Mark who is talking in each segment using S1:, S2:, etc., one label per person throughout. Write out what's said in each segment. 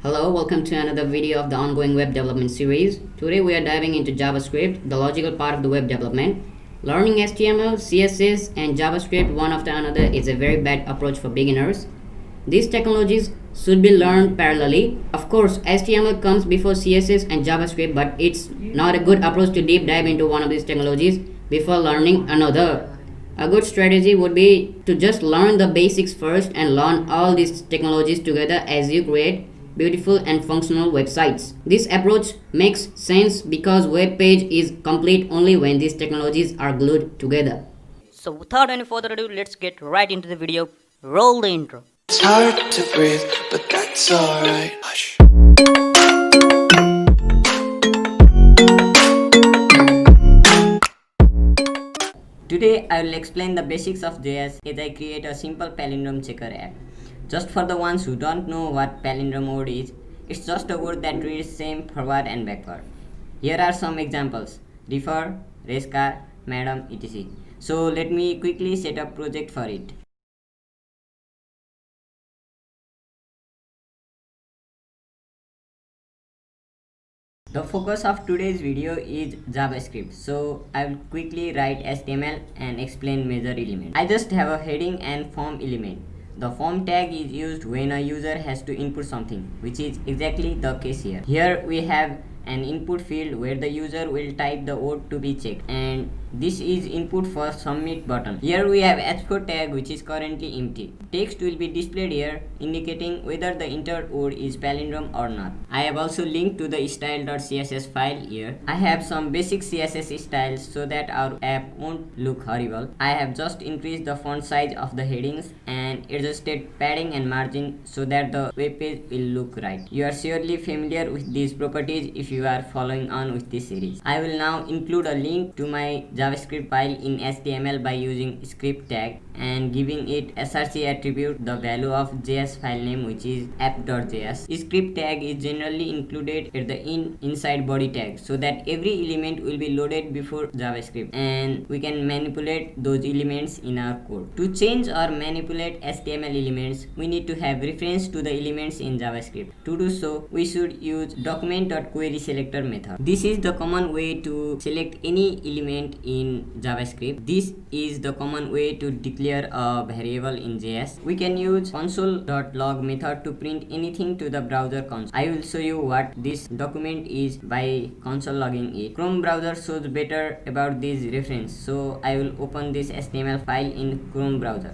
S1: Hello, welcome to another video of the ongoing web development series. Today we are diving into JavaScript, the logical part of the web development. Learning HTML, CSS, and JavaScript one after another is a very bad approach for beginners. These technologies should be learned parallelly. Of course, HTML comes before CSS and JavaScript, but it's not a good approach to deep dive into one of these technologies before learning another. A good strategy would be to just learn the basics first and learn all these technologies together as you create beautiful and functional websites. This approach makes sense because web page is complete only when these technologies are glued together.
S2: So without any further ado, let's get right into the video. Roll the intro.
S3: It's hard to breathe, but that's alright. Hush.
S2: Today I will explain the basics of JS as I create a simple palindrome checker app. Just for the ones who don't know what palindrome word is, it's just a word that reads same forward and backward. Here are some examples: refer, race car, madam, etc. So let me quickly set up project for it. The focus of today's video is JavaScript, so I will quickly write HTML and explain major elements. I just have a heading and form element. The form tag is used when a user has to input something, which is exactly the case here. Here we have an input field where the user will type the word to be checked, and this is input for submit button. Here we have h4 tag, which is currently empty. Text will be displayed here indicating whether the entered word is palindrome or not. I have also linked to the style.css file here. I have some basic CSS styles so that our app won't look horrible. I have just increased the font size of the headings and adjusted padding and margin so that the web page will look right. You are surely familiar with these properties if you are following on with this series. I will now include a link to my JavaScript file in HTML by using script tag and giving it src attribute the value of JS file name, which is app.js. Script tag is generally included at the inside body tag so that every element will be loaded before JavaScript and we can manipulate those elements in our code. To change or manipulate HTML elements, we need to have reference to the elements in JavaScript. To do so, we should use document.querySelector method. This is the common way to select any element in JavaScript. This is the common way to declare a variable in JS. We can use console.log method to print anything to the browser console. I will show you what this document is by console logging it. Chrome browser shows better about this reference, so I will open this HTML file in Chrome browser.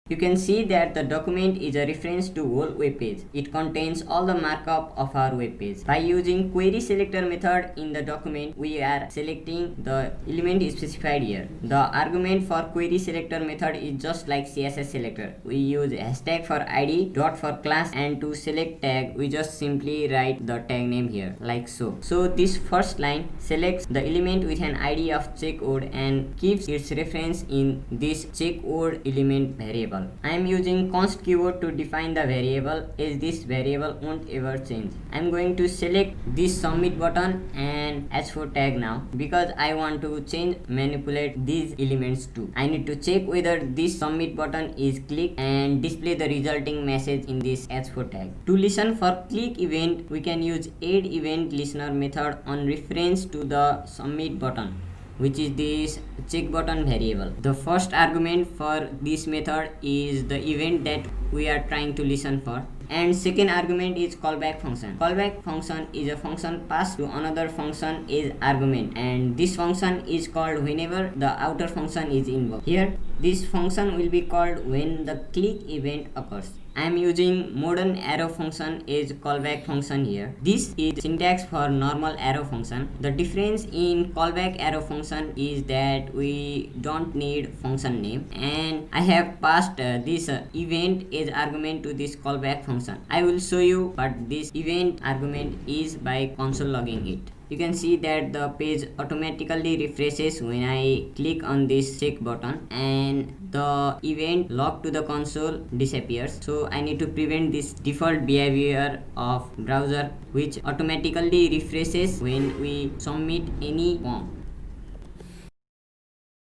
S2: You can see that the document is a reference to whole web page. It contains all the markup of our web page. By using query selector method in the document, we are selecting the element specified here. The argument for query selector method is just like CSS selector. We use hashtag for id, dot for class, and to select tag, we just simply write the tag name here, like so. So this first line selects the element with an id of checkword and keeps its reference in this checkword element variable. I am using const keyword to define the variable, as this variable won't ever change. I am going to select this submit button and h4 tag now because I want to manipulate these elements too. I need to check whether this submit button is clicked and display the resulting message in this h4 tag. To listen for click event, we can use add event listener method on reference to the submit button, which is this check button variable. The first argument for this method is the event that we are trying to listen for, and second argument is callback function. Callback function is a function passed to another function as argument, and this function is called whenever the outer function is invoked. Here this function will be called when the click event occurs. I am using modern arrow function as callback function here. This is syntax for normal arrow function. The difference in callback arrow function is that we don't need function name, and I have passed this event as argument to this callback function. I will show you what this event argument is by console logging it. You can see that the page automatically refreshes when I click on this check button, and the event logged to the console disappears. So I need to prevent this default behavior of browser, which automatically refreshes when we submit any form.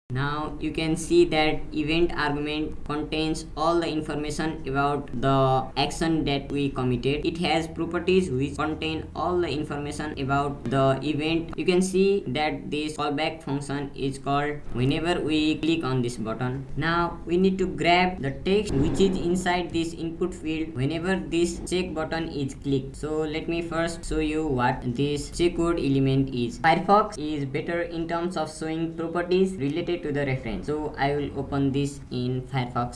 S2: Now you can see that event argument contains all the information about the action that we committed. It has properties which contain all the information about the event. You can see that this callback function is called whenever we click on this button. Now we need to grab the text which is inside this input field whenever this check button is clicked. So let me first show you what this checkboard element is. Firefox is better in terms of showing properties related to the reference. So I will open this in Firefox.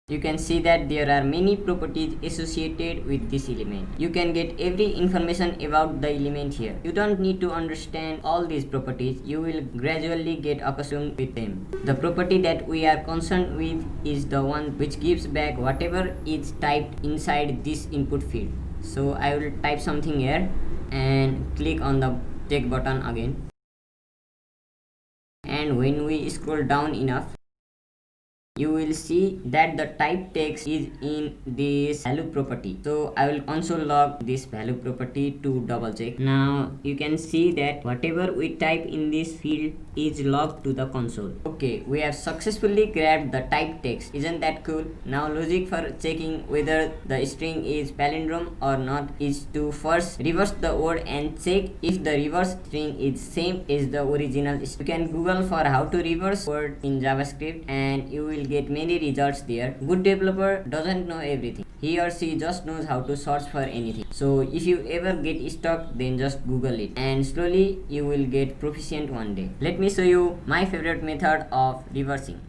S2: You can see that there are many properties associated with this element. You can get every information about the element here. You don't need to understand all these properties. You will gradually get accustomed with them. The property that we are concerned with is the one which gives back whatever is typed inside this input field. So I will type something here and click on the check button again. And when we scroll down enough, you will see that the type text is in this value property. So I will console log this value property to double check. Now you can see that whatever we type in this field is logged to the console. Okay, we have successfully grabbed the type text. Isn't that cool? Now logic for checking whether the string is palindrome or not is to first reverse the word and check if the reverse string is same as the original. You can Google for how to reverse word in JavaScript and you will get many results there. Good developer doesn't know everything. He or she just knows how to search for anything. So if you ever get stuck, then just Google it and slowly you will get proficient one day. Let me show you my favorite method of reversing.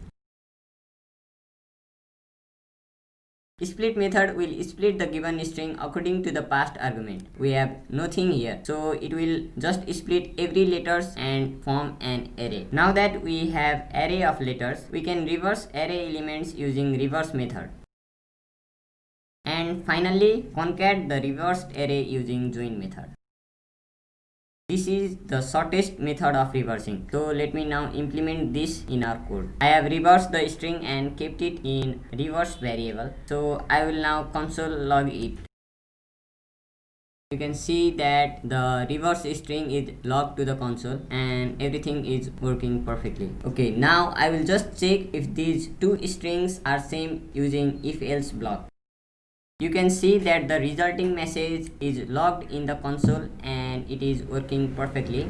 S2: Split method will split the given string according to the passed argument. We have nothing here, so it will just split every letters and form an array. Now that we have array of letters, we can reverse array elements using reverse method. And finally, concat the reversed array using join method. This is the shortest method of reversing. So let me now implement this in our code. I have reversed the string and kept it in reverse variable. So I will now console log it. You can see that the reverse string is logged to the console and everything is working perfectly. Okay, now I will just check if these two strings are same using if else block. You can see that the resulting message is logged in the console and it is working perfectly.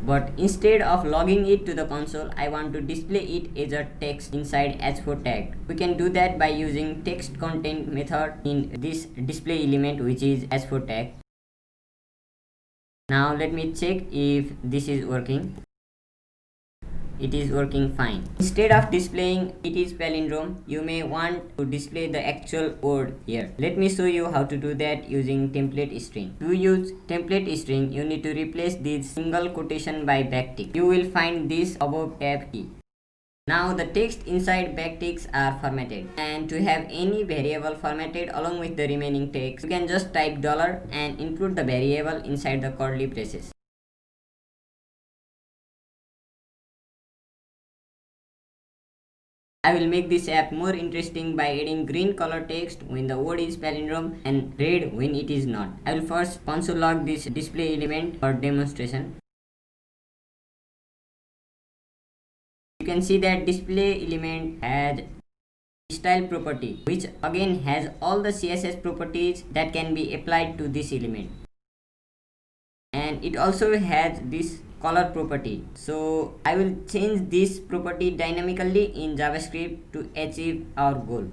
S2: But instead of logging it to the console, I want to display it as a text inside h4 tag. We can do that by using text content method in this display element which is h4 tag. Now let me check if this is working. It is working fine. Instead of displaying it is palindrome, you may want to display the actual word here. Let me show you how to do that using template string. To use template string, you need to replace this single quotation by backtick. You will find this above tab key. Now the text inside backticks are formatted, and to have any variable formatted along with the remaining text, you can just type $ and include the variable inside the curly braces. I will make this app more interesting by adding green color text when the word is palindrome and red when it is not. I will first console log this display element for demonstration. You can see that display element has style property, which again has all the CSS properties that can be applied to this element. And it also has this color property. So I will change this property dynamically in JavaScript to achieve our goal.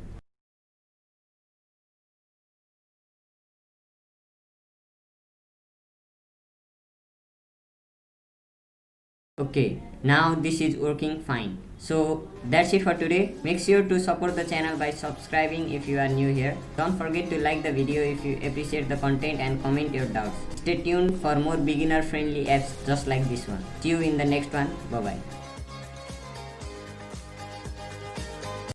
S2: Okay, now this is working fine. So that's it for today. Make sure to support the channel by subscribing if you are new here. Don't forget to like the video if you appreciate the content and comment your doubts. Stay tuned for more beginner friendly apps just like this one. See you in the next one. Bye bye.